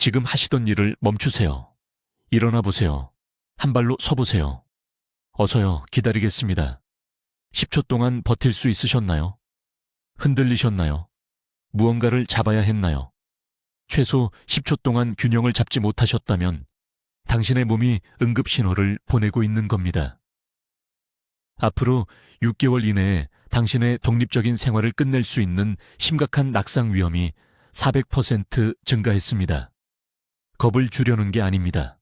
지금 하시던 일을 멈추세요. 일어나 보세요. 한 발로 서보세요. 어서요, 기다리겠습니다. 10초 동안 버틸 수 있으셨나요? 흔들리셨나요? 무언가를 잡아야 했나요? 최소 10초 동안 균형을 잡지 못하셨다면 당신의 몸이 응급 신호를 보내고 있는 겁니다. 앞으로 6개월 이내에 당신의 독립적인 생활을 끝낼 수 있는 심각한 낙상 위험이 400% 증가했습니다. 겁을 주려는 게 아닙니다.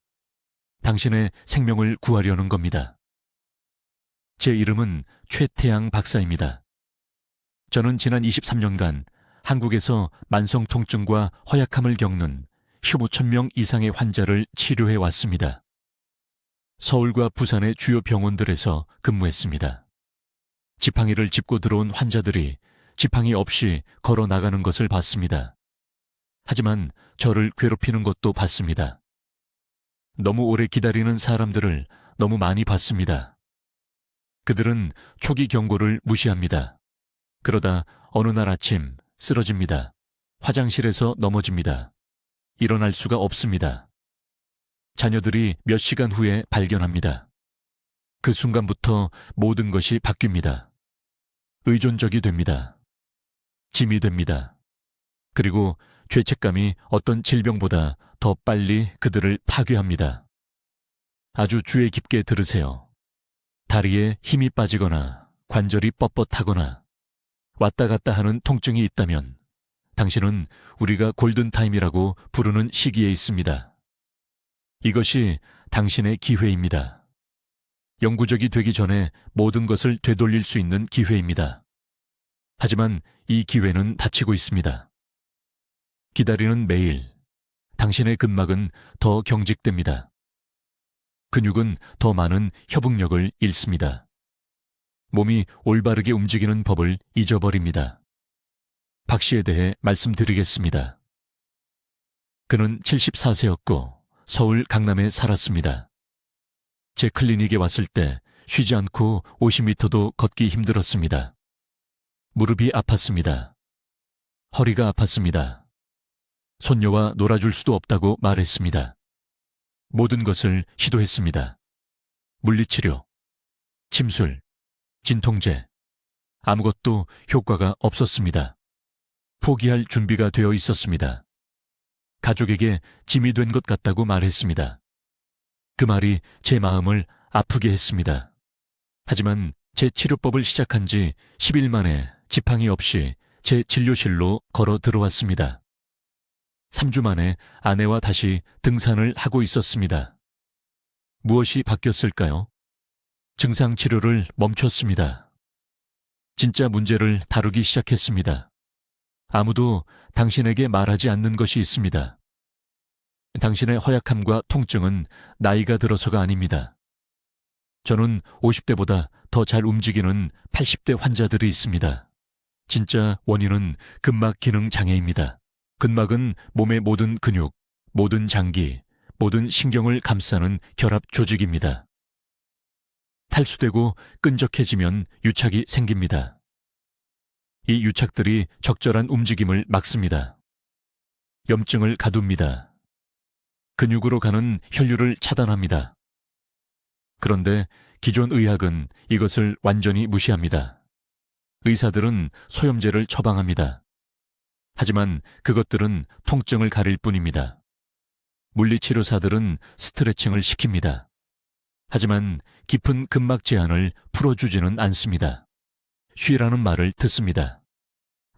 당신의 생명을 구하려는 겁니다. 제 이름은 최태양 박사입니다. 저는 지난 23년간 한국에서 만성 통증과 허약함을 겪는 15,000명 이상의 환자를 치료해 왔습니다. 서울과 부산의 주요 병원들에서 근무했습니다. 지팡이를 짚고 들어온 환자들이 지팡이 없이 걸어 나가는 것을 봤습니다. 하지만 저를 괴롭히는 것도 봤습니다. 너무 오래 기다리는 사람들을 너무 많이 봤습니다. 그들은 초기 경고를 무시합니다. 그러다 어느 날 아침 쓰러집니다. 화장실에서 넘어집니다. 일어날 수가 없습니다. 자녀들이 몇 시간 후에 발견합니다. 그 순간부터 모든 것이 바뀝니다. 의존적이 됩니다. 짐이 됩니다. 그리고 죄책감이 어떤 질병보다 더 빨리 그들을 파괴합니다. 아주 주의 깊게 들으세요. 다리에 힘이 빠지거나 관절이 뻣뻣하거나 왔다 갔다 하는 통증이 있다면 당신은 우리가 골든타임이라고 부르는 시기에 있습니다. 이것이 당신의 기회입니다. 영구적이 되기 전에 모든 것을 되돌릴 수 있는 기회입니다. 하지만 이 기회는 닫히고 있습니다. 기다리는 매일 당신의 근막은 더 경직됩니다. 근육은 더 많은 협응력을 잃습니다. 몸이 올바르게 움직이는 법을 잊어버립니다. 박 씨에 대해 말씀드리겠습니다. 그는 74세였고 서울 강남에 살았습니다. 제 클리닉에 왔을 때 쉬지 않고 50m도 걷기 힘들었습니다. 무릎이 아팠습니다. 허리가 아팠습니다. 손녀와 놀아줄 수도 없다고 말했습니다. 모든 것을 시도했습니다. 물리치료, 침술, 진통제, 아무것도 효과가 없었습니다. 포기할 준비가 되어 있었습니다. 가족에게 짐이 된 것 같다고 말했습니다. 그 말이 제 마음을 아프게 했습니다. 하지만 제 치료법을 시작한 지 10일 만에 지팡이 없이 제 진료실로 걸어 들어왔습니다. 3주 만에 아내와 다시 등산을 하고 있었습니다. 무엇이 바뀌었을까요? 증상 치료를 멈췄습니다. 진짜 문제를 다루기 시작했습니다. 아무도 당신에게 말하지 않는 것이 있습니다. 당신의 허약함과 통증은 나이가 들어서가 아닙니다. 저는 50대보다 더 잘 움직이는 80대 환자들이 있습니다. 진짜 원인은 근막 기능 장애입니다. 근막은 몸의 모든 근육, 모든 장기, 모든 신경을 감싸는 결합 조직입니다. 탈수되고 끈적해지면 유착이 생깁니다. 이 유착들이 적절한 움직임을 막습니다. 염증을 가둡니다. 근육으로 가는 혈류를 차단합니다. 그런데 기존 의학은 이것을 완전히 무시합니다. 의사들은 소염제를 처방합니다. 하지만 그것들은 통증을 가릴 뿐입니다. 물리치료사들은 스트레칭을 시킵니다. 하지만 깊은 근막 제한을 풀어주지는 않습니다. 쉬라는 말을 듣습니다.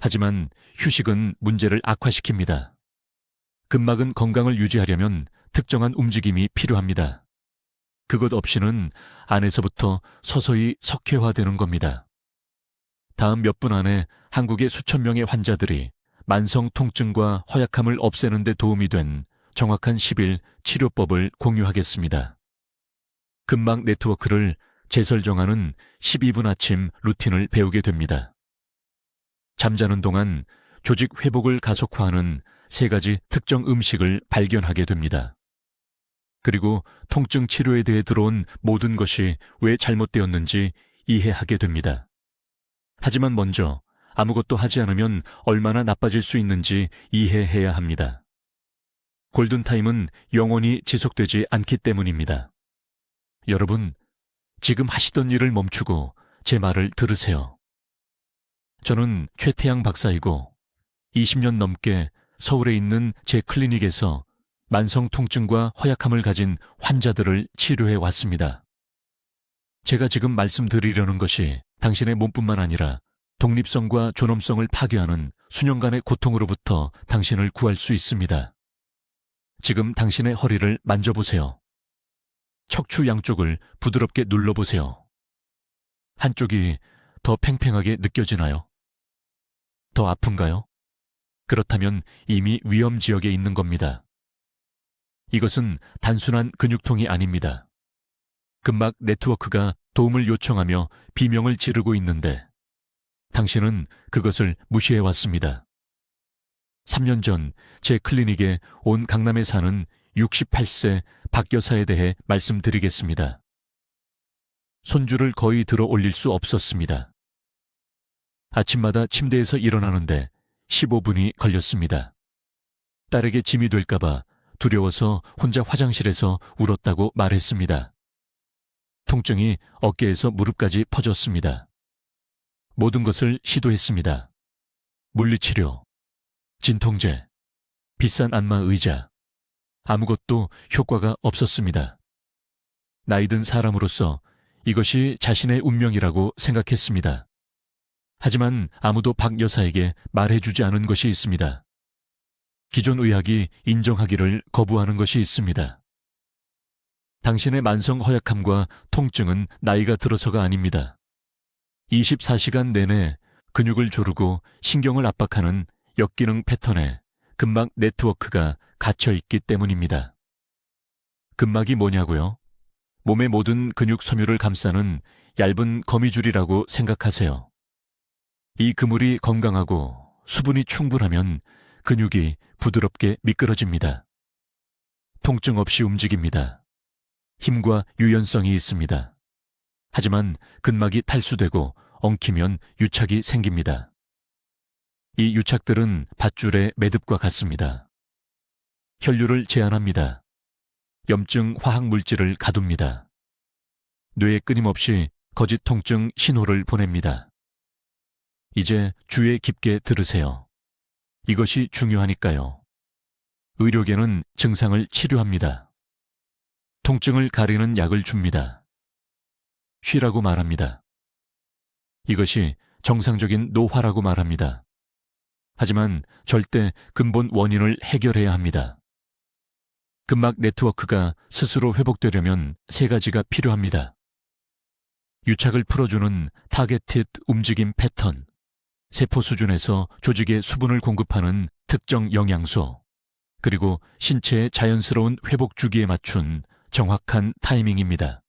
하지만 휴식은 문제를 악화시킵니다. 근막은 건강을 유지하려면 특정한 움직임이 필요합니다. 그것 없이는 안에서부터 서서히 석회화되는 겁니다. 다음 몇 분 안에 한국의 수천 명의 환자들이 만성 통증과 허약함을 없애는 데 도움이 된 정확한 10일 치료법을 공유하겠습니다. 근막 네트워크를 재설정하는 12분 아침 루틴을 배우게 됩니다. 잠자는 동안 조직 회복을 가속화하는 3가지 특정 음식을 발견하게 됩니다. 그리고 통증 치료에 대해 들어온 모든 것이 왜 잘못되었는지 이해하게 됩니다. 하지만 먼저 아무것도 하지 않으면 얼마나 나빠질 수 있는지 이해해야 합니다. 골든타임은 영원히 지속되지 않기 때문입니다. 여러분, 지금 하시던 일을 멈추고 제 말을 들으세요. 저는 최태양 박사이고 20년 넘게 서울에 있는 제 클리닉에서 만성 통증과 허약함을 가진 환자들을 치료해 왔습니다. 제가 지금 말씀드리려는 것이 당신의 몸뿐만 아니라 독립성과 존엄성을 파괴하는 수년간의 고통으로부터 당신을 구할 수 있습니다. 지금 당신의 허리를 만져보세요. 척추 양쪽을 부드럽게 눌러보세요. 한쪽이 더 팽팽하게 느껴지나요? 더 아픈가요? 그렇다면 이미 위험 지역에 있는 겁니다. 이것은 단순한 근육통이 아닙니다. 근막 네트워크가 도움을 요청하며 비명을 지르고 있는데 당신은 그것을 무시해왔습니다. 3년 전 제 클리닉에 온 강남에 사는 68세 박 여사에 대해 말씀드리겠습니다. 손주를 거의 들어 올릴 수 없었습니다. 아침마다 침대에서 일어나는데 15분이 걸렸습니다. 딸에게 짐이 될까봐 두려워서 혼자 화장실에서 울었다고 말했습니다. 통증이 어깨에서 무릎까지 퍼졌습니다. 모든 것을 시도했습니다. 물리치료, 진통제, 비싼 안마 의자, 아무것도 효과가 없었습니다. 나이든 사람으로서 이것이 자신의 운명이라고 생각했습니다. 하지만 아무도 박 여사에게 말해주지 않은 것이 있습니다. 기존 의학이 인정하기를 거부하는 것이 있습니다. 당신의 만성 허약함과 통증은 나이가 들어서가 아닙니다. 24시간 내내 근육을 조르고 신경을 압박하는 역기능 패턴에 근막 네트워크가 갇혀 있기 때문입니다. 근막이 뭐냐고요? 몸의 모든 근육 섬유를 감싸는 얇은 거미줄이라고 생각하세요. 이 그물이 건강하고 수분이 충분하면 근육이 부드럽게 미끄러집니다. 통증 없이 움직입니다. 힘과 유연성이 있습니다. 하지만 근막이 탈수되고 엉키면 유착이 생깁니다. 이 유착들은 밧줄의 매듭과 같습니다. 혈류를 제한합니다. 염증 화학 물질을 가둡니다. 뇌에 끊임없이 거짓 통증 신호를 보냅니다. 이제 주의 깊게 들으세요. 이것이 중요하니까요. 의료계는 증상을 치료합니다. 통증을 가리는 약을 줍니다. 쉬라고 말합니다. 이것이 정상적인 노화라고 말합니다. 하지만 절대 근본 원인을 해결해야 합니다. 근막 네트워크가 스스로 회복되려면 3가지가 필요합니다. 유착을 풀어주는 타겟티드 움직임 패턴, 세포 수준에서 조직에 수분을 공급하는 특정 영양소, 그리고 신체의 자연스러운 회복 주기에 맞춘 정확한 타이밍입니다.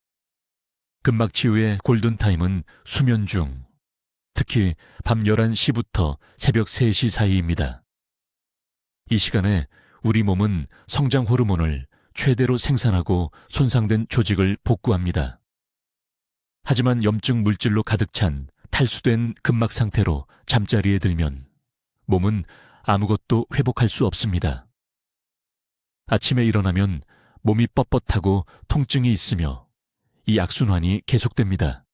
근막 치유의 골든타임은 수면 중, 특히 밤 11시부터 새벽 3시 사이입니다. 이 시간에 우리 몸은 성장 호르몬을 최대로 생산하고 손상된 조직을 복구합니다. 하지만 염증 물질로 가득 찬 탈수된 근막 상태로 잠자리에 들면 몸은 아무것도 회복할 수 없습니다. 아침에 일어나면 몸이 뻣뻣하고 통증이 있으며 이 악순환이 계속됩니다.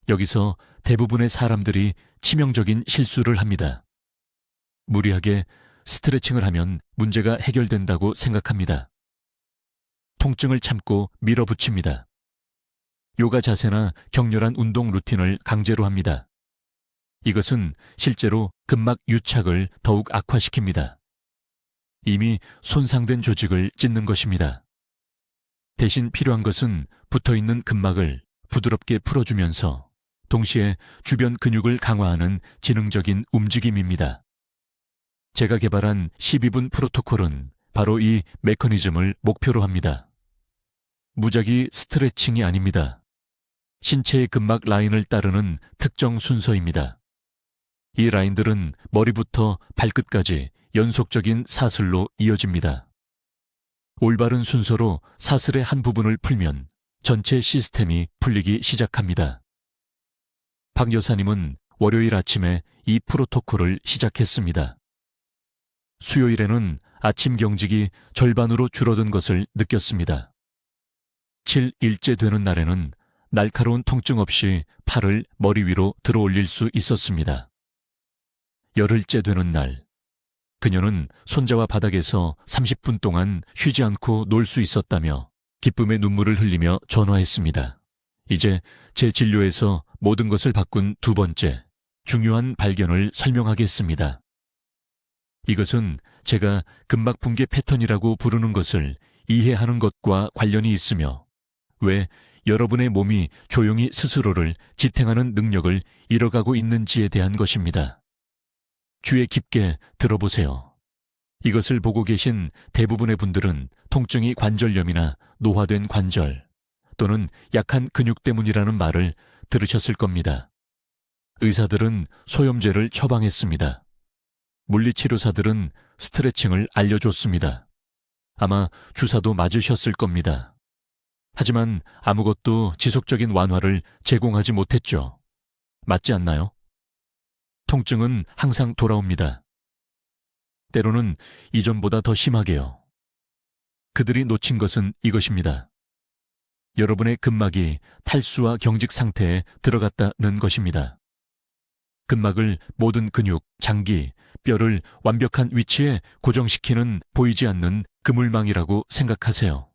여기서 대부분의 사람들이 치명적인 실수를 합니다. 무리하게 스트레칭을 하면 문제가 해결된다고 생각합니다. 통증을 참고 밀어붙입니다. 요가 자세나 격렬한 운동 루틴을 강제로 합니다. 이것은 실제로 근막 유착을 더욱 악화시킵니다. 이미 손상된 조직을 찢는 것입니다. 대신 필요한 것은 붙어있는 근막을 부드럽게 풀어주면서 동시에 주변 근육을 강화하는 지능적인 움직임입니다. 제가 개발한 12분 프로토콜은 바로 이 메커니즘을 목표로 합니다. 무작위 스트레칭이 아닙니다. 신체의 근막 라인을 따르는 특정 순서입니다. 이 라인들은 머리부터 발끝까지 연속적인 사슬로 이어집니다. 올바른 순서로 사슬의 한 부분을 풀면 전체 시스템이 풀리기 시작합니다. 박 여사님은 월요일 아침에 이 프로토콜을 시작했습니다. 수요일에는 아침 경직이 절반으로 줄어든 것을 느꼈습니다. 7일째 되는 날에는 날카로운 통증 없이 팔을 머리 위로 들어올릴 수 있었습니다. 열흘째 되는 날, 그녀는 손자와 바닥에서 30분 동안 쉬지 않고 놀 수 있었다며 기쁨의 눈물을 흘리며 전화했습니다. 이제 제 진료에서 모든 것을 바꾼 두 번째, 중요한 발견을 설명하겠습니다. 이것은 제가 근막 붕괴 패턴이라고 부르는 것을 이해하는 것과 관련이 있으며 왜 여러분의 몸이 조용히 스스로를 지탱하는 능력을 잃어가고 있는지에 대한 것입니다. 귀에 깊게 들어보세요. 이것을 보고 계신 대부분의 분들은 통증이 관절염이나 노화된 관절 또는 약한 근육 때문이라는 말을 들으셨을 겁니다. 의사들은 소염제를 처방했습니다. 물리치료사들은 스트레칭을 알려줬습니다. 아마 주사도 맞으셨을 겁니다. 하지만 아무것도 지속적인 완화를 제공하지 못했죠. 맞지 않나요? 통증은 항상 돌아옵니다. 때로는 이전보다 더 심하게요. 그들이 놓친 것은 이것입니다. 여러분의 근막이 탈수와 경직 상태에 들어갔다는 것입니다. 근막을 모든 근육, 장기, 뼈를 완벽한 위치에 고정시키는 보이지 않는 그물망이라고 생각하세요.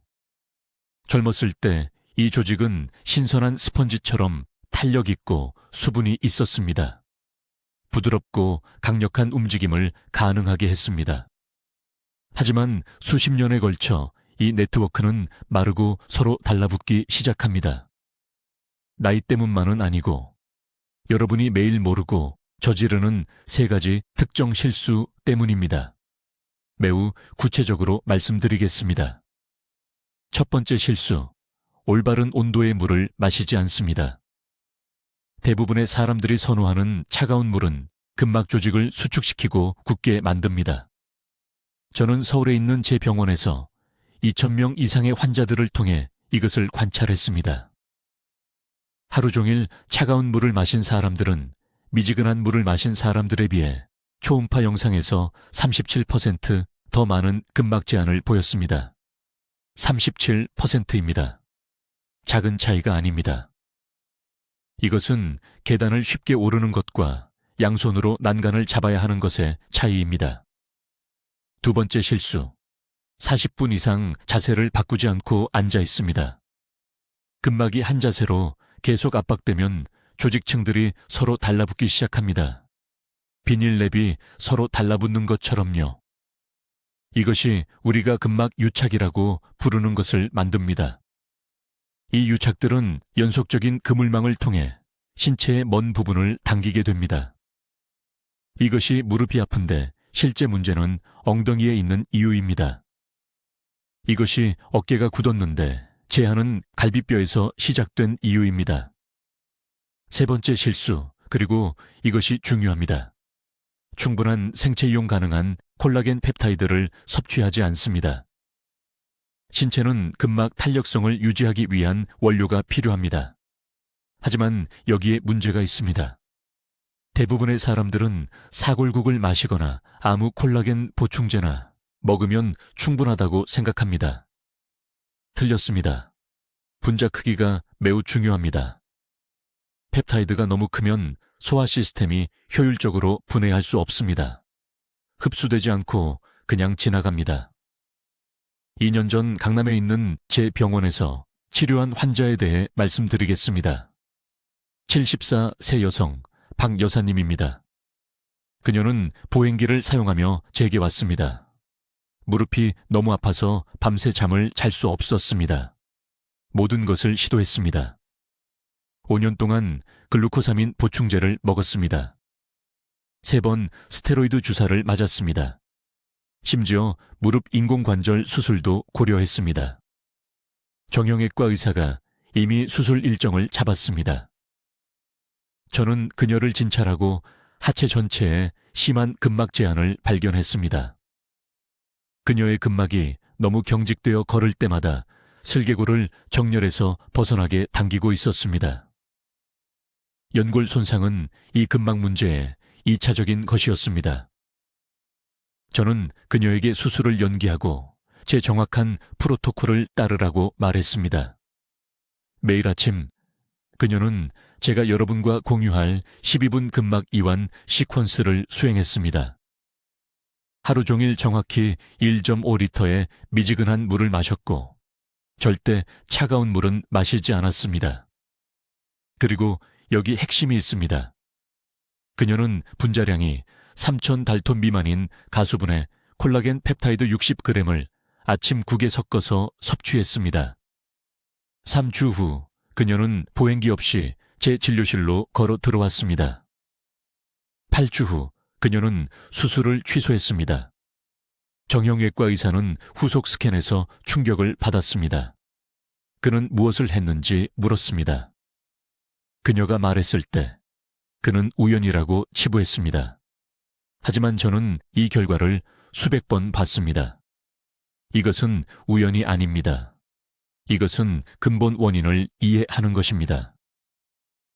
젊었을 때 이 조직은 신선한 스펀지처럼 탄력 있고 수분이 있었습니다. 부드럽고 강력한 움직임을 가능하게 했습니다. 하지만 수십 년에 걸쳐 이 네트워크는 마르고 서로 달라붙기 시작합니다. 나이 때문만은 아니고 여러분이 매일 모르고 저지르는 세 가지 특정 실수 때문입니다. 매우 구체적으로 말씀드리겠습니다. 첫 번째 실수, 올바른 온도의 물을 마시지 않습니다. 대부분의 사람들이 선호하는 차가운 물은 근막 조직을 수축시키고 굳게 만듭니다. 저는 서울에 있는 제 병원에서 2,000명 이상의 환자들을 통해 이것을 관찰했습니다. 하루 종일 차가운 물을 마신 사람들은 미지근한 물을 마신 사람들에 비해 초음파 영상에서 37% 더 많은 근막 제한을 보였습니다. 37%입니다. 작은 차이가 아닙니다. 이것은 계단을 쉽게 오르는 것과 양손으로 난간을 잡아야 하는 것의 차이입니다. 두 번째 실수, 40분 이상 자세를 바꾸지 않고 앉아 있습니다. 근막이 한 자세로 계속 압박되면 조직층들이 서로 달라붙기 시작합니다. 비닐랩이 서로 달라붙는 것처럼요. 이것이 우리가 근막 유착이라고 부르는 것을 만듭니다. 이 유착들은 연속적인 그물망을 통해 신체의 먼 부분을 당기게 됩니다. 이것이 무릎이 아픈데 실제 문제는 엉덩이에 있는 이유입니다. 이것이 어깨가 굳었는데 제한은 갈비뼈에서 시작된 이유입니다. 세 번째 실수, 그리고 이것이 중요합니다. 충분한 생체 이용 가능한 콜라겐 펩타이드를 섭취하지 않습니다. 신체는 근막 탄력성을 유지하기 위한 원료가 필요합니다. 하지만 여기에 문제가 있습니다. 대부분의 사람들은 사골국을 마시거나 아무 콜라겐 보충제나 먹으면 충분하다고 생각합니다. 틀렸습니다. 분자 크기가 매우 중요합니다. 펩타이드가 너무 크면 소화 시스템이 효율적으로 분해할 수 없습니다. 흡수되지 않고 그냥 지나갑니다. 2년 전 강남에 있는 제 병원에서 치료한 환자에 대해 말씀드리겠습니다. 74세 여성 박 여사님입니다. 그녀는 보행기를 사용하며 제게 왔습니다. 무릎이 너무 아파서 밤새 잠을 잘 수 없었습니다. 모든 것을 시도했습니다. 5년 동안 글루코사민 보충제를 먹었습니다. 3번 스테로이드 주사를 맞았습니다. 심지어 무릎 인공관절 수술도 고려했습니다. 정형외과 의사가 이미 수술 일정을 잡았습니다. 저는 그녀를 진찰하고 하체 전체에 심한 근막 제한을 발견했습니다. 그녀의 근막이 너무 경직되어 걸을 때마다 슬개골을 정렬해서 벗어나게 당기고 있었습니다. 연골 손상은 이 근막 문제의 2차적인 것이었습니다. 저는 그녀에게 수술을 연기하고 제 정확한 프로토콜을 따르라고 말했습니다. 매일 아침 그녀는 제가 여러분과 공유할 12분 근막 이완 시퀀스를 수행했습니다. 하루 종일 정확히 1.5리터의 미지근한 물을 마셨고 절대 차가운 물은 마시지 않았습니다. 그리고 여기 핵심이 있습니다. 그녀는 분자량이 3,000달톤 미만인 가수분해 콜라겐 펩타이드 60g을 아침 국에 섞어서 섭취했습니다. 3주 후 그녀는 보행기 없이 제 진료실로 걸어 들어왔습니다. 8주 후 그녀는 수술을 취소했습니다. 정형외과 의사는 후속 스캔에서 충격을 받았습니다. 그는 무엇을 했는지 물었습니다. 그녀가 말했을 때 그는 우연이라고 치부했습니다. 하지만 저는 이 결과를 수백 번 봤습니다. 이것은 우연이 아닙니다. 이것은 근본 원인을 이해하는 것입니다.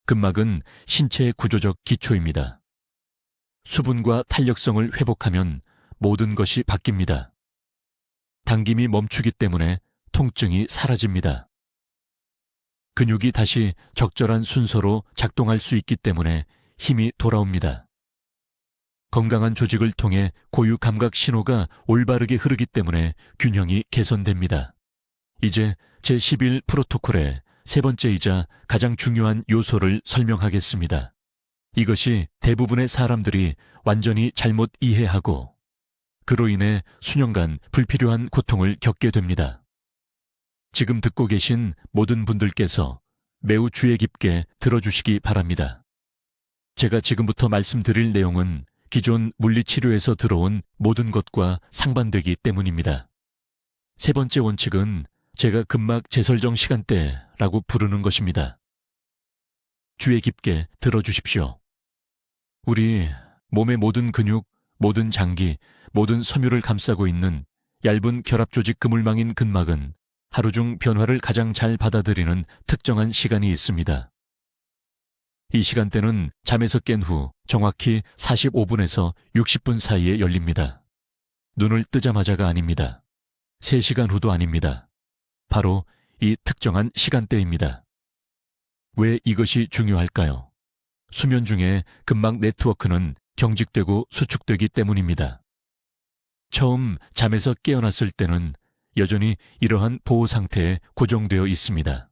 근막은 신체의 구조적 기초입니다. 수분과 탄력성을 회복하면 모든 것이 바뀝니다. 당김이 멈추기 때문에 통증이 사라집니다. 근육이 다시 적절한 순서로 작동할 수 있기 때문에 힘이 돌아옵니다. 건강한 조직을 통해 고유 감각 신호가 올바르게 흐르기 때문에 균형이 개선됩니다. 이제 제11 프로토콜의 세 번째이자 가장 중요한 요소를 설명하겠습니다. 이것이 대부분의 사람들이 완전히 잘못 이해하고 그로 인해 수년간 불필요한 고통을 겪게 됩니다. 지금 듣고 계신 모든 분들께서 매우 주의 깊게 들어주시기 바랍니다. 제가 지금부터 말씀드릴 내용은 기존 물리치료에서 들어온 모든 것과 상반되기 때문입니다. 세 번째 원칙은 제가 근막 재설정 시간대라고 부르는 것입니다. 주의 깊게 들어주십시오. 우리 몸의 모든 근육, 모든 장기, 모든 섬유를 감싸고 있는 얇은 결합조직 그물망인 근막은 하루 중 변화를 가장 잘 받아들이는 특정한 시간이 있습니다. 이 시간대는 잠에서 깬 후 정확히 45분에서 60분 사이에 열립니다. 눈을 뜨자마자가 아닙니다. 3시간 후도 아닙니다. 바로 이 특정한 시간대입니다. 왜 이것이 중요할까요? 수면 중에 근막 네트워크는 경직되고 수축되기 때문입니다. 처음 잠에서 깨어났을 때는 여전히 이러한 보호 상태에 고정되어 있습니다.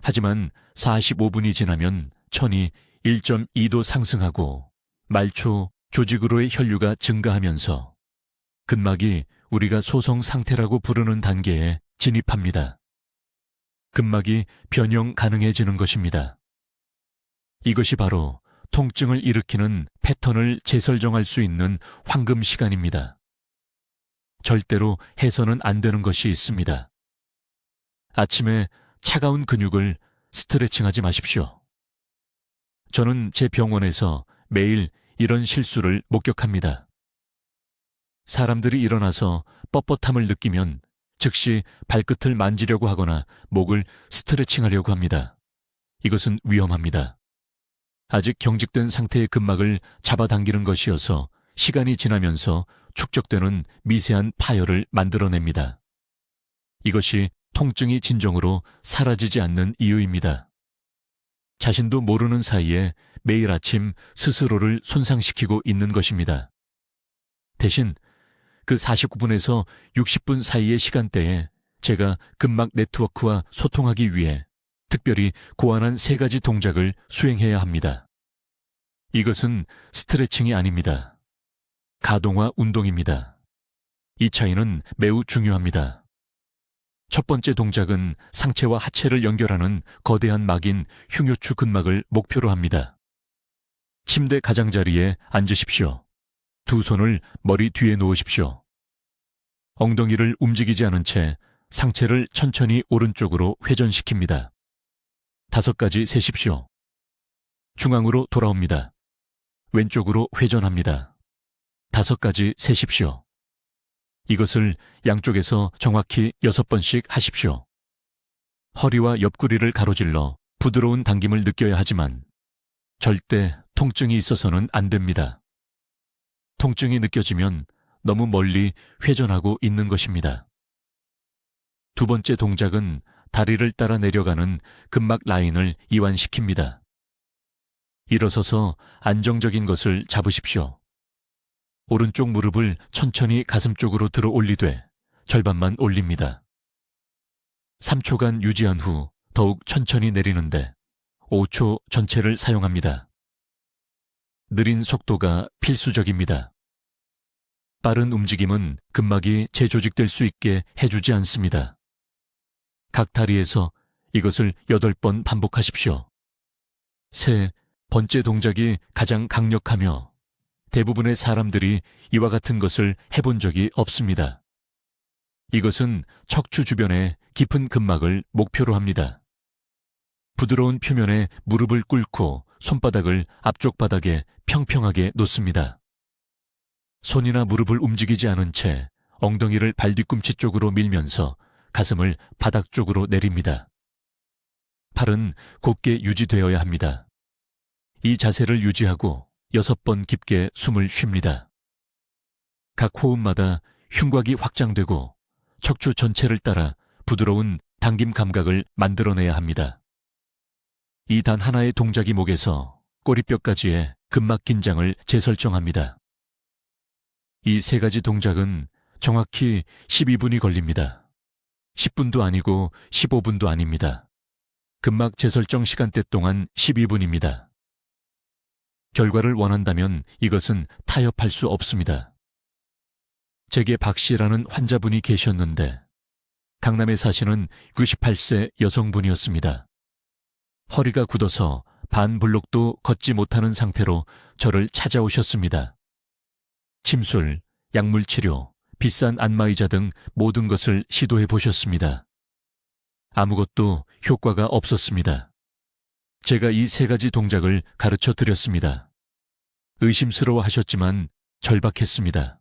하지만 45분이 지나면 천이 1.2도 상승하고 말초 조직으로의 혈류가 증가하면서 근막이 우리가 소성 상태라고 부르는 단계에 진입합니다. 근막이 변형 가능해지는 것입니다. 이것이 바로 통증을 일으키는 패턴을 재설정할 수 있는 황금 시간입니다. 절대로 해서는 안 되는 것이 있습니다. 아침에 차가운 근육을 스트레칭하지 마십시오. 저는 제 병원에서 매일 이런 실수를 목격합니다. 사람들이 일어나서 뻣뻣함을 느끼면 즉시 발끝을 만지려고 하거나 목을 스트레칭하려고 합니다. 이것은 위험합니다. 아직 경직된 상태의 근막을 잡아당기는 것이어서 시간이 지나면서 축적되는 미세한 파열을 만들어냅니다. 이것이 통증이 진정으로 사라지지 않는 이유입니다. 자신도 모르는 사이에 매일 아침 스스로를 손상시키고 있는 것입니다. 대신 그 49분에서 60분 사이의 시간대에 제가 근막 네트워크와 소통하기 위해 특별히 고안한 3가지 동작을 수행해야 합니다. 이것은 스트레칭이 아닙니다. 가동화 운동입니다. 이 차이는 매우 중요합니다. 첫 번째 동작은 상체와 하체를 연결하는 거대한 막인 흉요추 근막을 목표로 합니다. 침대 가장자리에 앉으십시오. 두 손을 머리 뒤에 놓으십시오. 엉덩이를 움직이지 않은 채 상체를 천천히 오른쪽으로 회전시킵니다. 5가지 세십시오. 중앙으로 돌아옵니다. 왼쪽으로 회전합니다. 5가지 세십시오. 이것을 양쪽에서 정확히 6번씩 하십시오. 허리와 옆구리를 가로질러 부드러운 당김을 느껴야 하지만 절대 통증이 있어서는 안 됩니다. 통증이 느껴지면 너무 멀리 회전하고 있는 것입니다. 두 번째 동작은 다리를 따라 내려가는 근막 라인을 이완시킵니다. 일어서서 안정적인 것을 잡으십시오. 오른쪽 무릎을 천천히 가슴 쪽으로 들어 올리되 절반만 올립니다. 3초간 유지한 후 더욱 천천히 내리는데 5초 전체를 사용합니다. 느린 속도가 필수적입니다. 빠른 움직임은 근막이 재조직될 수 있게 해주지 않습니다. 각 다리에서 이것을 8번 반복하십시오. 세 번째 동작이 가장 강력하며 대부분의 사람들이 이와 같은 것을 해본 적이 없습니다. 이것은 척추 주변의 깊은 근막을 목표로 합니다. 부드러운 표면에 무릎을 꿇고 손바닥을 앞쪽 바닥에 평평하게 놓습니다. 손이나 무릎을 움직이지 않은 채 엉덩이를 발뒤꿈치 쪽으로 밀면서 가슴을 바닥 쪽으로 내립니다. 팔은 곧게 유지되어야 합니다. 이 자세를 유지하고 6번 깊게 숨을 쉽니다. 각 호흡마다 흉곽이 확장되고 척추 전체를 따라 부드러운 당김 감각을 만들어내야 합니다. 이 단 하나의 동작이 목에서 꼬리뼈까지의 근막 긴장을 재설정합니다. 이 세 가지 동작은 정확히 12분이 걸립니다. 10분도 아니고 15분도 아닙니다. 근막 재설정 시간대 동안 12분입니다. 결과를 원한다면 이것은 타협할 수 없습니다. 제게 박 씨라는 환자분이 계셨는데 강남에 사시는 98세 여성분이었습니다. 허리가 굳어서 반 블록도 걷지 못하는 상태로 저를 찾아오셨습니다. 침술, 약물치료, 비싼 안마의자 등 모든 것을 시도해 보셨습니다. 아무것도 효과가 없었습니다. 제가 이 세 가지 동작을 가르쳐 드렸습니다. 의심스러워 하셨지만 절박했습니다.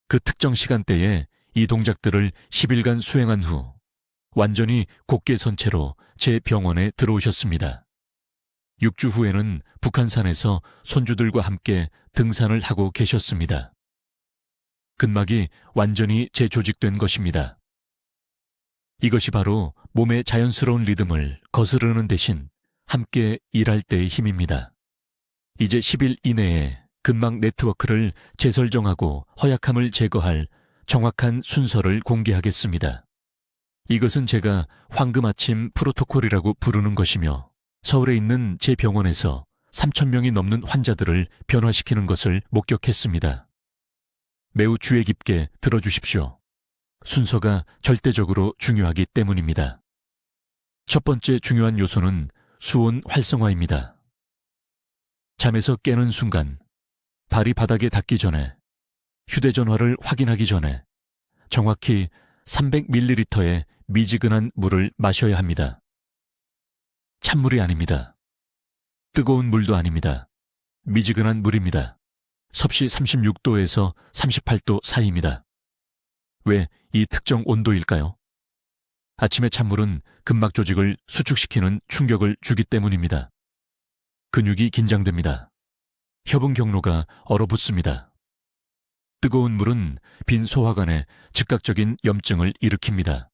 그 특정 시간대에 이 동작들을 10일간 수행한 후 완전히 곧게 선 채로 제 병원에 들어오셨습니다. 6주 후에는 북한산에서 손주들과 함께 등산을 하고 계셨습니다. 근막이 완전히 재조직된 것입니다. 이것이 바로 몸의 자연스러운 리듬을 거스르는 대신 함께 일할 때의 힘입니다. 이제 10일 이내에 근막 네트워크를 재설정하고 허약함을 제거할 정확한 순서를 공개하겠습니다. 이것은 제가 황금 아침 프로토콜이라고 부르는 것이며 서울에 있는 제 병원에서 3,000명이 넘는 환자들을 변화시키는 것을 목격했습니다. 매우 주의 깊게 들어주십시오. 순서가 절대적으로 중요하기 때문입니다. 첫 번째 중요한 요소는 수온 활성화입니다. 잠에서 깨는 순간, 발이 바닥에 닿기 전에, 휴대전화를 확인하기 전에 정확히 300ml의 미지근한 물을 마셔야 합니다. 찬물이 아닙니다. 뜨거운 물도 아닙니다. 미지근한 물입니다. 섭씨 36도에서 38도 사이입니다. 왜 이 특정 온도일까요? 아침의 찬물은 근막 조직을 수축시키는 충격을 주기 때문입니다. 근육이 긴장됩니다. 협응 경로가 얼어붙습니다. 뜨거운 물은 빈 소화관에 즉각적인 염증을 일으킵니다.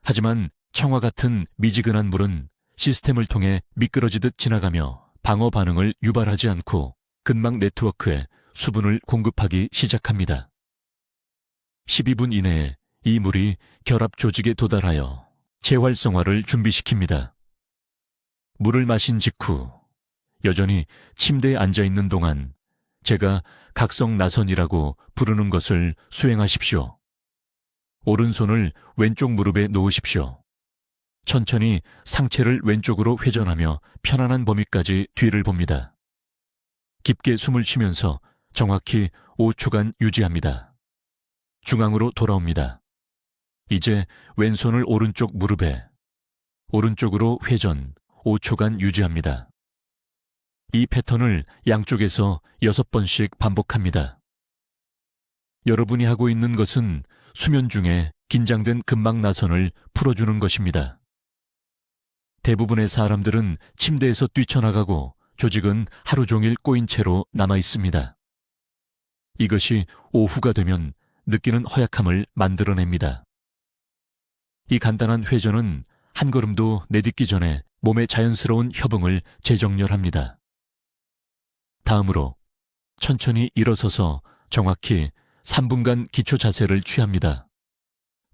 하지만 청와 같은 미지근한 물은 시스템을 통해 미끄러지듯 지나가며 방어 반응을 유발하지 않고 근막 네트워크에 수분을 공급하기 시작합니다. 12분 이내에 이 물이 결합 조직에 도달하여 재활성화를 준비시킵니다. 물을 마신 직후 여전히 침대에 앉아있는 동안 제가 각성 나선이라고 부르는 것을 수행하십시오. 오른손을 왼쪽 무릎에 놓으십시오. 천천히 상체를 왼쪽으로 회전하며 편안한 범위까지 뒤를 봅니다. 깊게 숨을 쉬면서 정확히 5초간 유지합니다. 중앙으로 돌아옵니다. 이제 왼손을 오른쪽 무릎에, 오른쪽으로 회전 5초간 유지합니다. 이 패턴을 양쪽에서 6번씩 반복합니다. 여러분이 하고 있는 것은 수면 중에 긴장된 근막 나선을 풀어주는 것입니다. 대부분의 사람들은 침대에서 뛰쳐나가고 조직은 하루 종일 꼬인 채로 남아 있습니다. 이것이 오후가 되면 느끼는 허약함을 만들어냅니다. 이 간단한 회전은 한 걸음도 내딛기 전에 몸의 자연스러운 협응을 재정렬합니다. 다음으로 천천히 일어서서 정확히 3분간 기초 자세를 취합니다.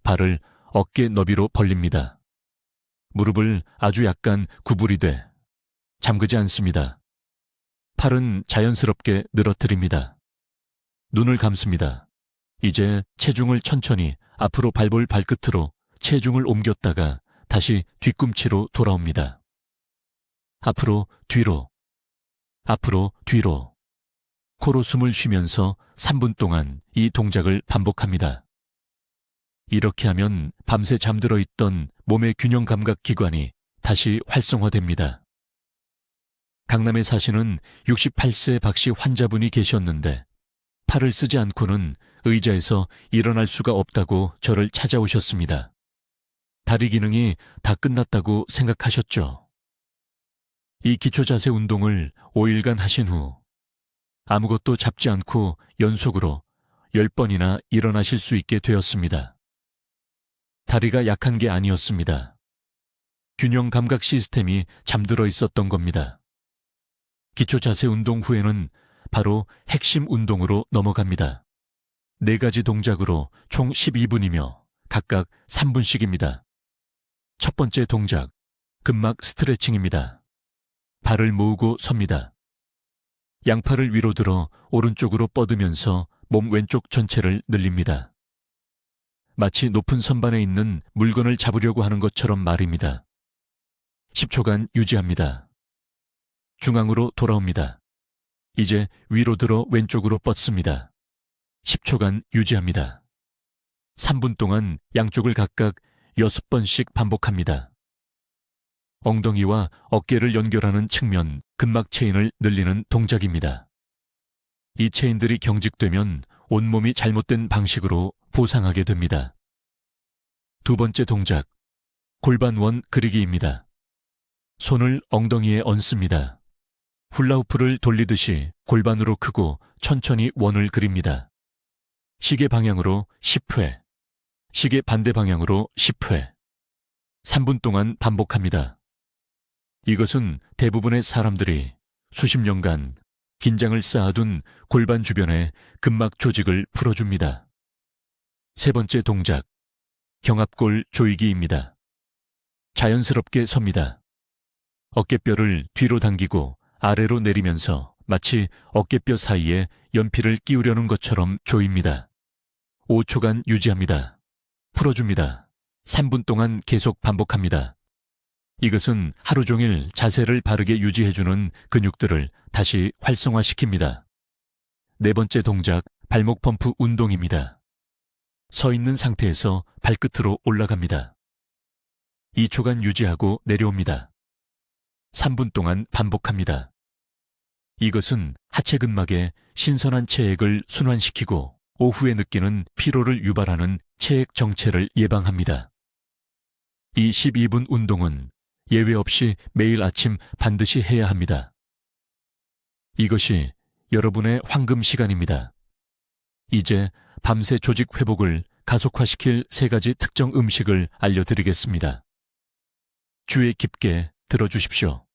발을 어깨 너비로 벌립니다. 무릎을 아주 약간 구부리되 잠그지 않습니다. 팔은 자연스럽게 늘어뜨립니다. 눈을 감습니다. 이제 체중을 천천히 앞으로 밟을 발끝으로 체중을 옮겼다가 다시 뒤꿈치로 돌아옵니다. 앞으로 뒤로, 앞으로 뒤로. 코로 숨을 쉬면서 3분 동안 이 동작을 반복합니다. 이렇게 하면 밤새 잠들어 있던 몸의 균형 감각 기관이 다시 활성화됩니다. 강남에 사시는 68세 박씨 환자분이 계셨는데 팔을 쓰지 않고는 의자에서 일어날 수가 없다고 저를 찾아오셨습니다. 다리 기능이 다 끝났다고 생각하셨죠. 이 기초 자세 운동을 5일간 하신 후 아무것도 잡지 않고 연속으로 10번이나 일어나실 수 있게 되었습니다. 다리가 약한 게 아니었습니다. 균형 감각 시스템이 잠들어 있었던 겁니다. 기초 자세 운동 후에는 바로 핵심 운동으로 넘어갑니다. 4가지 동작으로 총 12분이며 각각 3분씩입니다. 첫 번째 동작, 근막 스트레칭입니다. 발을 모으고 섭니다. 양팔을 위로 들어 오른쪽으로 뻗으면서 몸 왼쪽 전체를 늘립니다. 마치 높은 선반에 있는 물건을 잡으려고 하는 것처럼 말입니다. 10초간 유지합니다. 중앙으로 돌아옵니다. 이제 위로 들어 왼쪽으로 뻗습니다. 10초간 유지합니다. 3분 동안 양쪽을 각각 6번씩 반복합니다. 엉덩이와 어깨를 연결하는 측면 근막 체인을 늘리는 동작입니다. 이 체인들이 경직되면 온몸이 잘못된 방식으로 보상하게 됩니다. 두 번째 동작, 골반원 그리기입니다. 손을 엉덩이에 얹습니다. 훌라후프를 돌리듯이 골반으로 크고 천천히 원을 그립니다. 시계 방향으로 10회, 시계 반대 방향으로 10회. 3분 동안 반복합니다. 이것은 대부분의 사람들이 수십 년간 긴장을 쌓아둔 골반 주변의 근막 조직을 풀어줍니다. 세 번째 동작, 경합골 조이기입니다. 자연스럽게 섭니다. 어깨뼈를 뒤로 당기고 아래로 내리면서 마치 어깨뼈 사이에 연필을 끼우려는 것처럼 조입니다. 5초간 유지합니다. 풀어줍니다. 3분 동안 계속 반복합니다. 이것은 하루 종일 자세를 바르게 유지해주는 근육들을 다시 활성화시킵니다. 네 번째 동작, 발목 펌프 운동입니다. 서 있는 상태에서 발끝으로 올라갑니다. 2초간 유지하고 내려옵니다. 3분 동안 반복합니다. 이것은 하체 근막에 신선한 체액을 순환시키고 오후에 느끼는 피로를 유발하는 체액 정체를 예방합니다. 이 12분 운동은 예외 없이 매일 아침 반드시 해야 합니다. 이것이 여러분의 황금 시간입니다. 이제 밤새 조직 회복을 가속화시킬 3가지 특정 음식을 알려드리겠습니다. 주의 깊게 들어주십시오.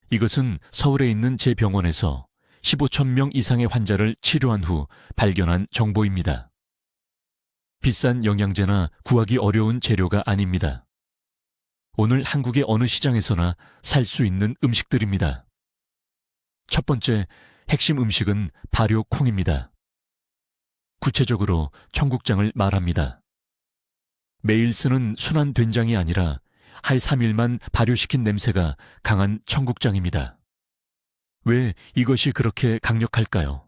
이것은 서울에 있는 제 병원에서 15,000명 이상의 환자를 치료한 후 발견한 정보입니다. 비싼 영양제나 구하기 어려운 재료가 아닙니다. 오늘 한국의 어느 시장에서나 살 수 있는 음식들입니다. 첫 번째 핵심 음식은 발효콩입니다. 구체적으로 청국장을 말합니다. 매일 쓰는 순한 된장이 아니라 하루 3일만 발효시킨 냄새가 강한 청국장입니다. 왜 이것이 그렇게 강력할까요?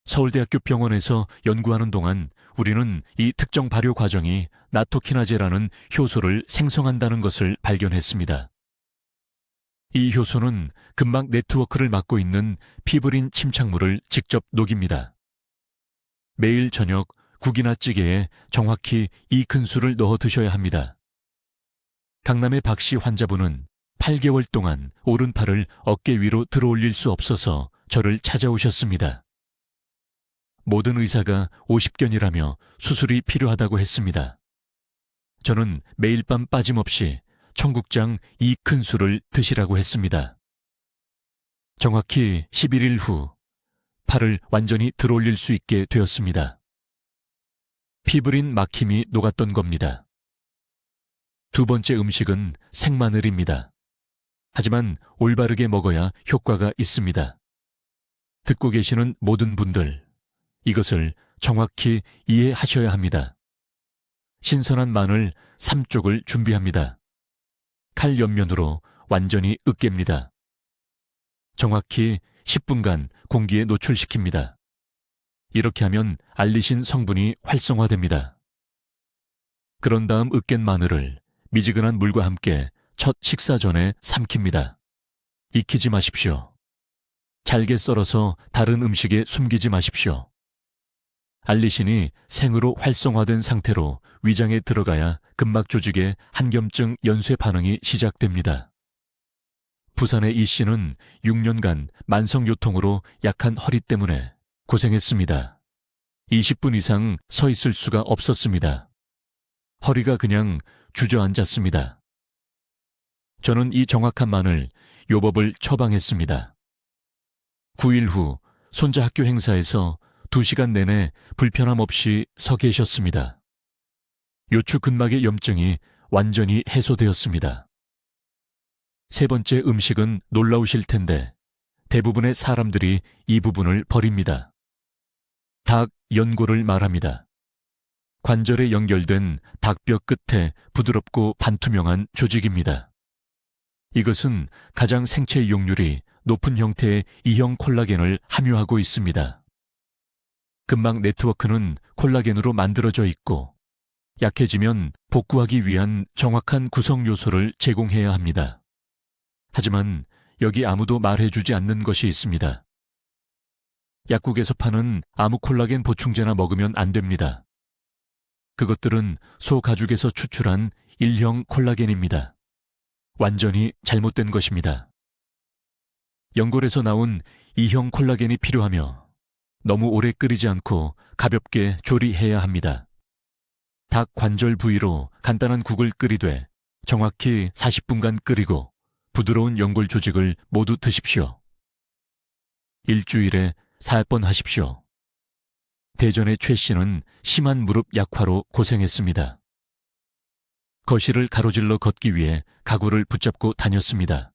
서울대학교 병원에서 연구하는 동안 우리는 이 특정 발효 과정이 나토키나제라는 효소를 생성한다는 것을 발견했습니다. 이 효소는 근막 네트워크를 막고 있는 피브린 침착물을 직접 녹입니다. 매일 저녁 국이나 찌개에 정확히 이 큰술을 넣어 드셔야 합니다. 강남의 박씨 환자분은 8개월 동안 오른팔을 어깨 위로 들어올릴 수 없어서 저를 찾아오셨습니다. 모든 의사가 50견이라며 수술이 필요하다고 했습니다. 저는 매일 밤 빠짐없이 청국장 이 큰 술을 드시라고 했습니다. 정확히 11일 후 팔을 완전히 들어올릴 수 있게 되었습니다. 피부린 막힘이 녹았던 겁니다. 두 번째 음식은 생마늘입니다. 하지만 올바르게 먹어야 효과가 있습니다. 듣고 계시는 모든 분들, 이것을 정확히 이해하셔야 합니다. 신선한 마늘 3쪽을 준비합니다. 칼 옆면으로 완전히 으깹니다. 정확히 10분간 공기에 노출시킵니다. 이렇게 하면 알리신 성분이 활성화됩니다. 그런 다음 으깬 마늘을 미지근한 물과 함께 첫 식사 전에 삼킵니다. 익히지 마십시오. 잘게 썰어서 다른 음식에 숨기지 마십시오. 알리신이 생으로 활성화된 상태로 위장에 들어가야 근막 조직의 한겸증 연쇄 반응이 시작됩니다. 부산의 이 씨는 6년간 만성 요통으로 약한 허리 때문에 고생했습니다. 20분 이상 서 있을 수가 없었습니다. 허리가 그냥 주저앉았습니다. 저는 이 정확한 마늘 요법을 처방했습니다. 9일 후 손자 학교 행사에서 2시간 내내 불편함 없이 서 계셨습니다. 요추 근막의 염증이 완전히 해소되었습니다. 세 번째 음식은 놀라우실 텐데 대부분의 사람들이 이 부분을 버립니다. 닭 연골을 말합니다. 관절에 연결된 닭뼈 끝에 부드럽고 반투명한 조직입니다. 이것은 가장 생체 이용률이 높은 형태의 E형 콜라겐을 함유하고 있습니다. 근막 네트워크는 콜라겐으로 만들어져 있고 약해지면 복구하기 위한 정확한 구성 요소를 제공해야 합니다. 하지만 여기 아무도 말해주지 않는 것이 있습니다. 약국에서 파는 아무 콜라겐 보충제나 먹으면 안 됩니다. 그것들은 소 가죽에서 추출한 1형 콜라겐입니다. 완전히 잘못된 것입니다. 연골에서 나온 2형 콜라겐이 필요하며 너무 오래 끓이지 않고 가볍게 조리해야 합니다. 닭 관절 부위로 간단한 국을 끓이되 정확히 40분간 끓이고 부드러운 연골 조직을 모두 드십시오. 일주일에 4번 하십시오. 대전의 최 씨는 심한 무릎 약화로 고생했습니다. 거실을 가로질러 걷기 위해 가구를 붙잡고 다녔습니다.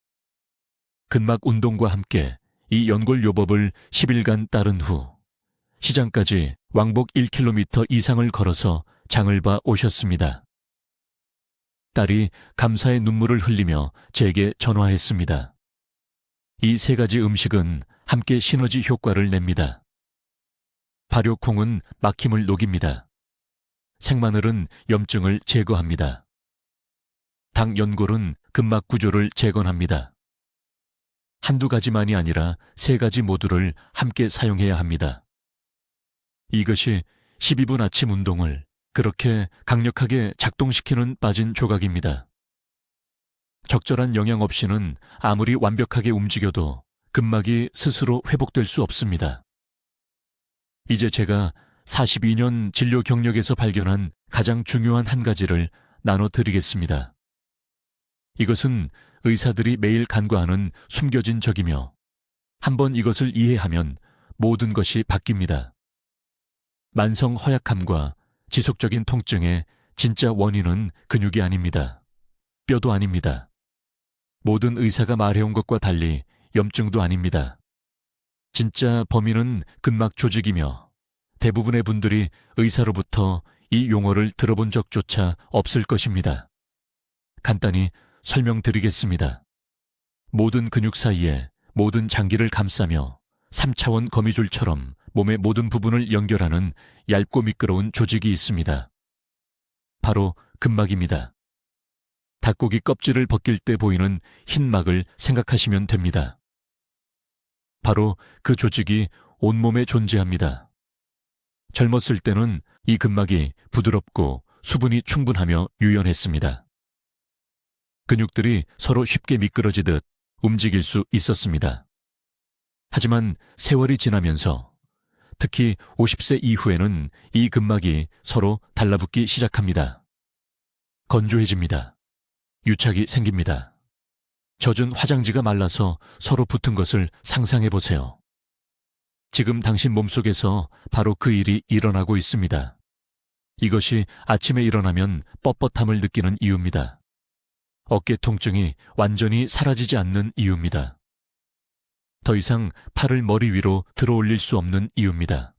근막 운동과 함께 이 연골 요법을 10일간 따른 후 시장까지 왕복 1km 이상을 걸어서 장을 봐 오셨습니다. 딸이 감사의 눈물을 흘리며 제게 전화했습니다. 이 세 가지 음식은 함께 시너지 효과를 냅니다. 발효콩은 막힘을 녹입니다. 생마늘은 염증을 제거합니다. 닭 연골은 근막 구조를 재건합니다. 한두 가지만이 아니라 세 가지 모두를 함께 사용해야 합니다. 이것이 12분 아침 운동을 그렇게 강력하게 작동시키는 빠진 조각입니다. 적절한 영양 없이는 아무리 완벽하게 움직여도 근막이 스스로 회복될 수 없습니다. 이제 제가 42년 진료 경력에서 발견한 가장 중요한 한 가지를 나눠드리겠습니다. 이것은 의사들이 매일 간과하는 숨겨진 적이며 한번 이것을 이해하면 모든 것이 바뀝니다. 만성 허약함과 지속적인 통증의 진짜 원인은 근육이 아닙니다. 뼈도 아닙니다. 모든 의사가 말해온 것과 달리 염증도 아닙니다. 진짜 범인은 근막 조직이며 대부분의 분들이 의사로부터 이 용어를 들어본 적조차 없을 것입니다. 간단히 설명드리겠습니다. 모든 근육 사이에 모든 장기를 감싸며 3차원 거미줄처럼 몸의 모든 부분을 연결하는 얇고 미끄러운 조직이 있습니다. 바로 근막입니다. 닭고기 껍질을 벗길 때 보이는 흰 막을 생각하시면 됩니다. 바로 그 조직이 온몸에 존재합니다. 젊었을 때는 이 근막이 부드럽고 수분이 충분하며 유연했습니다. 근육들이 서로 쉽게 미끄러지듯 움직일 수 있었습니다. 하지만 세월이 지나면서 특히 50세 이후에는 이 근막이 서로 달라붙기 시작합니다. 건조해집니다. 유착이 생깁니다. 젖은 화장지가 말라서 서로 붙은 것을 상상해 보세요. 지금 당신 몸속에서 바로 그 일이 일어나고 있습니다. 이것이 아침에 일어나면 뻣뻣함을 느끼는 이유입니다. 어깨 통증이 완전히 사라지지 않는 이유입니다. 더 이상 팔을 머리 위로 들어올릴 수 없는 이유입니다.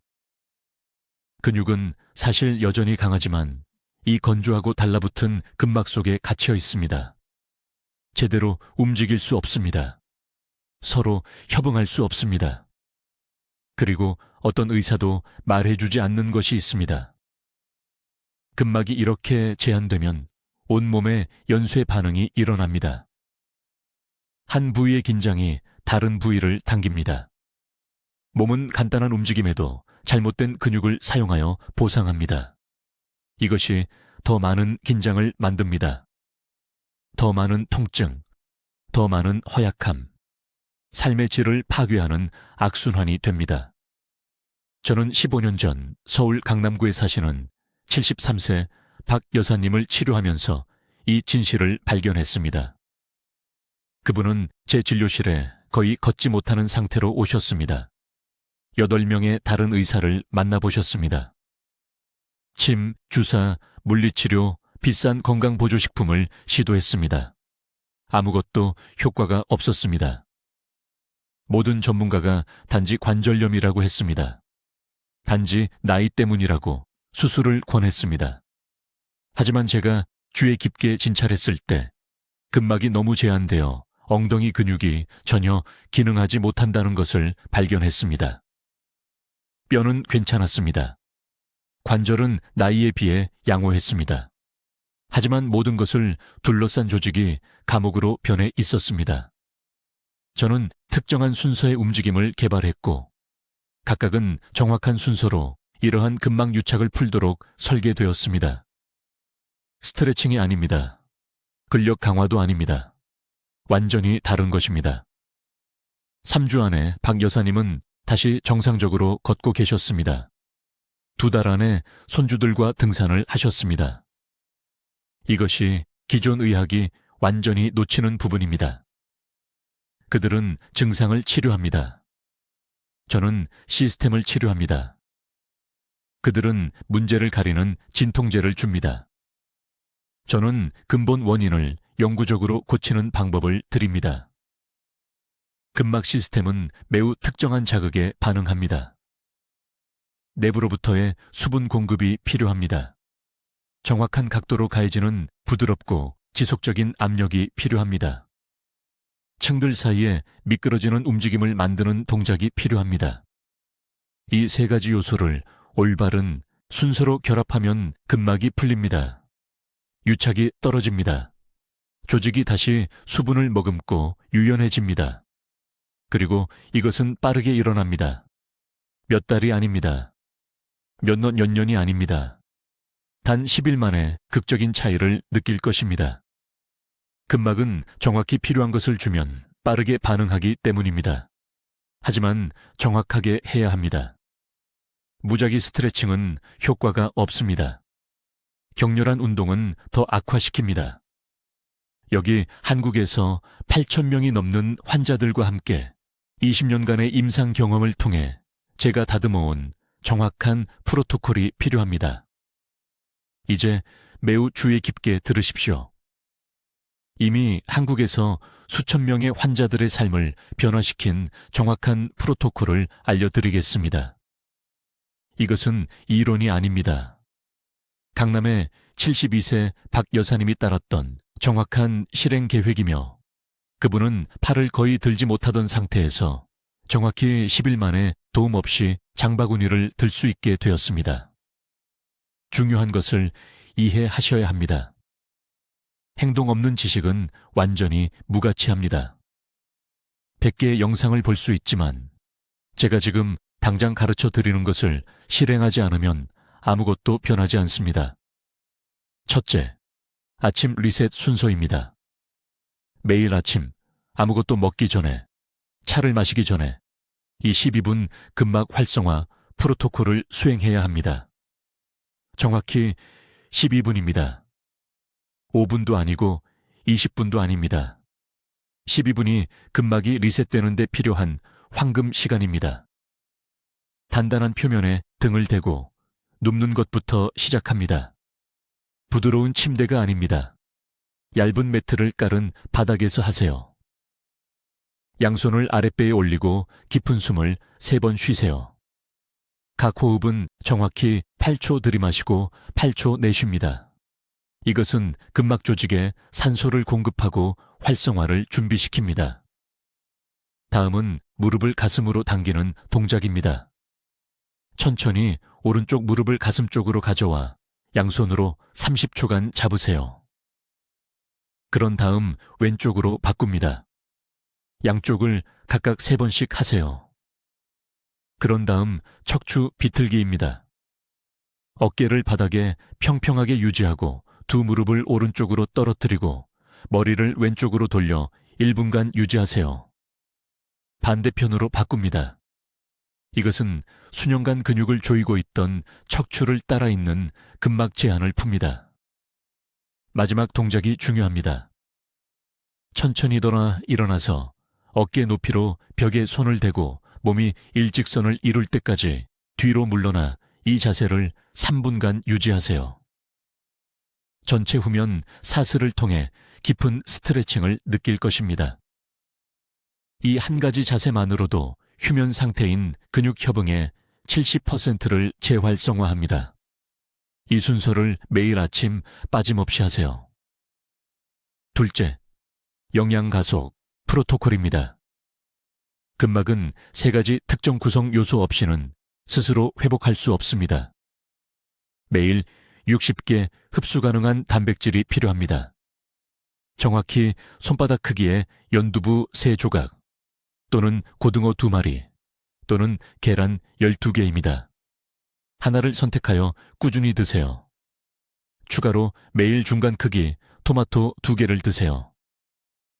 근육은 사실 여전히 강하지만 이 건조하고 달라붙은 근막 속에 갇혀 있습니다. 제대로 움직일 수 없습니다. 서로 협응할 수 없습니다. 그리고 어떤 의사도 말해주지 않는 것이 있습니다. 근막이 이렇게 제한되면 온몸에 연쇄 반응이 일어납니다. 한 부위의 긴장이 다른 부위를 당깁니다. 몸은 간단한 움직임에도 잘못된 근육을 사용하여 보상합니다. 이것이 더 많은 긴장을 만듭니다. 더 많은 통증, 더 많은 허약함, 삶의 질을 파괴하는 악순환이 됩니다. 저는 15년 전 서울 강남구에 사시는 73세 박 여사님을 치료하면서 이 진실을 발견했습니다. 그분은 제 진료실에 거의 걷지 못하는 상태로 오셨습니다. 8명의 다른 의사를 만나보셨습니다. 침, 주사, 물리치료, 비싼 건강보조식품을 시도했습니다. 아무것도 효과가 없었습니다. 모든 전문가가 단지 관절염이라고 했습니다. 단지 나이 때문이라고 수술을 권했습니다. 하지만 제가 주에 깊게 진찰했을 때 근막이 너무 제한되어 엉덩이 근육이 전혀 기능하지 못한다는 것을 발견했습니다. 뼈는 괜찮았습니다. 관절은 나이에 비해 양호했습니다. 하지만 모든 것을 둘러싼 조직이 감옥으로 변해 있었습니다. 저는 특정한 순서의 움직임을 개발했고 각각은 정확한 순서로 이러한 근막 유착을 풀도록 설계되었습니다. 스트레칭이 아닙니다. 근력 강화도 아닙니다. 완전히 다른 것입니다. 3주 안에 박 여사님은 다시 정상적으로 걷고 계셨습니다. 2달 안에 손주들과 등산을 하셨습니다. 이것이 기존 의학이 완전히 놓치는 부분입니다. 그들은 증상을 치료합니다. 저는 시스템을 치료합니다. 그들은 문제를 가리는 진통제를 줍니다. 저는 근본 원인을 영구적으로 고치는 방법을 드립니다. 근막 시스템은 매우 특정한 자극에 반응합니다. 내부로부터의 수분 공급이 필요합니다. 정확한 각도로 가해지는 부드럽고 지속적인 압력이 필요합니다. 층들 사이에 미끄러지는 움직임을 만드는 동작이 필요합니다. 이 3가지 요소를 올바른 순서로 결합하면 근막이 풀립니다. 유착이 떨어집니다. 조직이 다시 수분을 머금고 유연해집니다. 그리고 이것은 빠르게 일어납니다. 몇 달이 아닙니다. 몇 년이 아닙니다. 단 10일 만에 극적인 차이를 느낄 것입니다. 근막은 정확히 필요한 것을 주면 빠르게 반응하기 때문입니다. 하지만 정확하게 해야 합니다. 무작위 스트레칭은 효과가 없습니다. 격렬한 운동은 더 악화시킵니다. 여기 한국에서 8,000명이 넘는 환자들과 함께 20년간의 임상 경험을 통해 제가 다듬어온 정확한 프로토콜이 필요합니다. 이제 매우 주의 깊게 들으십시오. 이미 한국에서 수천 명의 환자들의 삶을 변화시킨 정확한 프로토콜을 알려드리겠습니다. 이것은 이론이 아닙니다. 강남의 72세 박 여사님이 따랐던 정확한 실행 계획이며 그분은 팔을 거의 들지 못하던 상태에서 정확히 10일 만에 도움 없이 장바구니를 들 수 있게 되었습니다. 중요한 것을 이해하셔야 합니다. 행동 없는 지식은 완전히 무가치합니다. 100개의 영상을 볼 수 있지만 제가 지금 당장 가르쳐 드리는 것을 실행하지 않으면 아무것도 변하지 않습니다. 첫째, 아침 리셋 순서입니다. 매일 아침 아무것도 먹기 전에, 차를 마시기 전에 이 12분 근막 활성화 프로토콜을 수행해야 합니다. 정확히 12분입니다. 5분도 아니고 20분도 아닙니다. 12분이 근막이 리셋되는 데 필요한 황금 시간입니다. 단단한 표면에 등을 대고 눕는 것부터 시작합니다. 부드러운 침대가 아닙니다. 얇은 매트를 깔은 바닥에서 하세요. 양손을 아랫배에 올리고 깊은 숨을 3번 쉬세요. 각 호흡은 정확히 8초 들이마시고 8초 내쉽니다. 이것은 근막 조직에 산소를 공급하고 활성화를 준비시킵니다. 다음은 무릎을 가슴으로 당기는 동작입니다. 천천히 오른쪽 무릎을 가슴 쪽으로 가져와 양손으로 30초간 잡으세요. 그런 다음 왼쪽으로 바꿉니다. 양쪽을 각각 3번씩 하세요. 그런 다음 척추 비틀기입니다. 어깨를 바닥에 평평하게 유지하고 두 무릎을 오른쪽으로 떨어뜨리고 머리를 왼쪽으로 돌려 1분간 유지하세요. 반대편으로 바꿉니다. 이것은 수년간 근육을 조이고 있던 척추를 따라 있는 근막 제한을 풉니다. 마지막 동작이 중요합니다. 천천히 일어나서 어깨 높이로 벽에 손을 대고 몸이 일직선을 이룰 때까지 뒤로 물러나 이 자세를 3분간 유지하세요. 전체 후면 사슬을 통해 깊은 스트레칭을 느낄 것입니다. 이 한 가지 자세만으로도 휴면 상태인 근육 협응의 70%를 재활성화합니다. 이 순서를 매일 아침 빠짐없이 하세요. 둘째, 영양 가속 프로토콜입니다. 근막은 3가지 특정 구성 요소 없이는 스스로 회복할 수 없습니다. 매일 60개 흡수 가능한 단백질이 필요합니다. 정확히 손바닥 크기의 연두부 3조각 또는 고등어 2마리 또는 계란 12개입니다. 하나를 선택하여 꾸준히 드세요. 추가로 매일 중간 크기 토마토 2개를 드세요.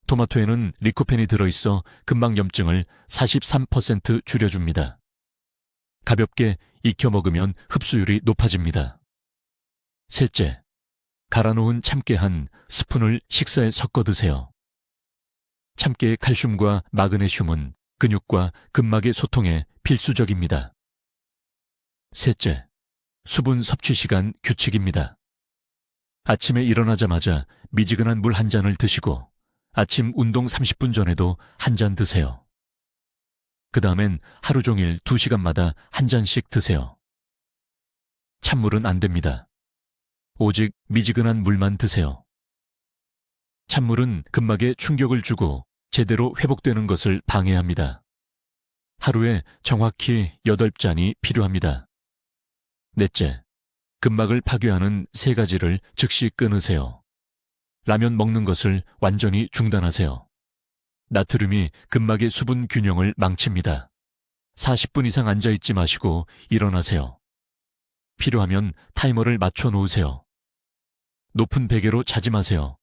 토마토에는 리코펜이 들어있어 근막염증을 43% 줄여줍니다. 가볍게 익혀 먹으면 흡수율이 높아집니다. 셋째, 갈아놓은 참깨 한 스푼을 식사에 섞어 드세요. 참깨의 칼슘과 마그네슘은 근육과 근막의 소통에 필수적입니다. 셋째, 수분 섭취 시간 규칙입니다. 아침에 일어나자마자 미지근한 물 한 잔을 드시고 아침 운동 30분 전에도 한 잔 드세요. 그 다음엔 하루 종일 2시간마다 한 잔씩 드세요. 찬물은 안 됩니다. 오직 미지근한 물만 드세요. 찬물은 근막에 충격을 주고 제대로 회복되는 것을 방해합니다. 하루에 정확히 8잔이 필요합니다. 넷째, 근막을 파괴하는 3가지를 즉시 끊으세요. 라면 먹는 것을 완전히 중단하세요. 나트륨이 근막의 수분 균형을 망칩니다. 40분 이상 앉아있지 마시고 일어나세요. 필요하면 타이머를 맞춰 놓으세요. 높은 베개로 자지 마세요.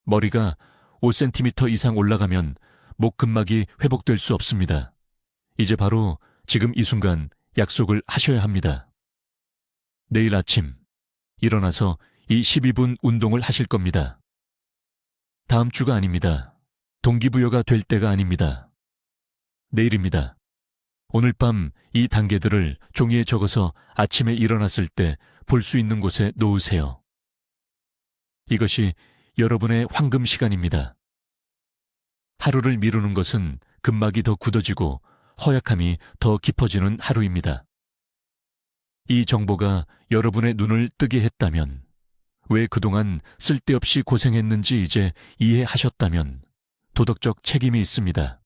머리가 5cm 이상 올라가면 목 근막이 회복될 수 없습니다. 이제 바로 지금 이 순간 약속을 하셔야 합니다. 내일 아침 일어나서 이 12분 운동을 하실 겁니다. 다음 주가 아닙니다. 동기부여가 될 때가 아닙니다. 내일입니다. 오늘 밤 이 단계들을 종이에 적어서 아침에 일어났을 때 볼 수 있는 곳에 놓으세요. 이것이 여러분의 황금 시간입니다. 하루를 미루는 것은 근막이 더 굳어지고 허약함이 더 깊어지는 하루입니다. 이 정보가 여러분의 눈을 뜨게 했다면, 왜 그동안 쓸데없이 고생했는지 이제 이해하셨다면 도덕적 책임이 있습니다.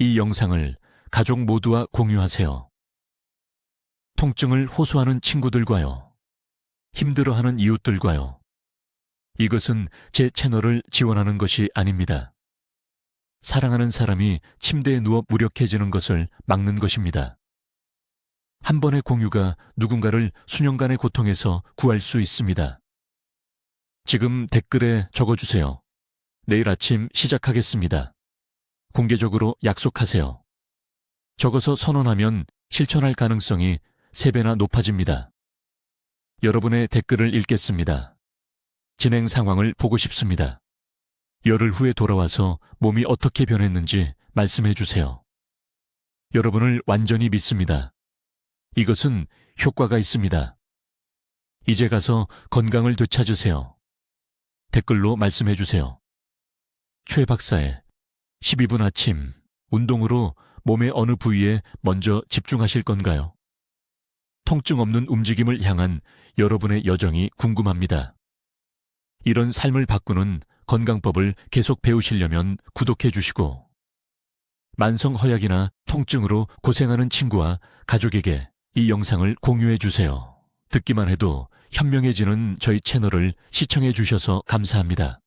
이 영상을 가족 모두와 공유하세요. 통증을 호소하는 친구들과요. 힘들어하는 이웃들과요. 이것은 제 채널을 지원하는 것이 아닙니다. 사랑하는 사람이 침대에 누워 무력해지는 것을 막는 것입니다. 한 번의 공유가 누군가를 수년간의 고통에서 구할 수 있습니다. 지금 댓글에 적어주세요. 내일 아침 시작하겠습니다. 공개적으로 약속하세요. 적어서 선언하면 실천할 가능성이 3배나 높아집니다. 여러분의 댓글을 읽겠습니다. 진행 상황을 보고 싶습니다. 열흘 후에 돌아와서 몸이 어떻게 변했는지 말씀해 주세요. 여러분을 완전히 믿습니다. 이것은 효과가 있습니다. 이제 가서 건강을 되찾으세요. 댓글로 말씀해 주세요. 최 박사의 12분 아침 운동으로 몸의 어느 부위에 먼저 집중하실 건가요? 통증 없는 움직임을 향한 여러분의 여정이 궁금합니다. 이런 삶을 바꾸는 건강법을 계속 배우시려면 구독해 주시고, 만성 허약이나 통증으로 고생하는 친구와 가족에게 이 영상을 공유해 주세요. 듣기만 해도 현명해지는 저희 채널을 시청해 주셔서 감사합니다.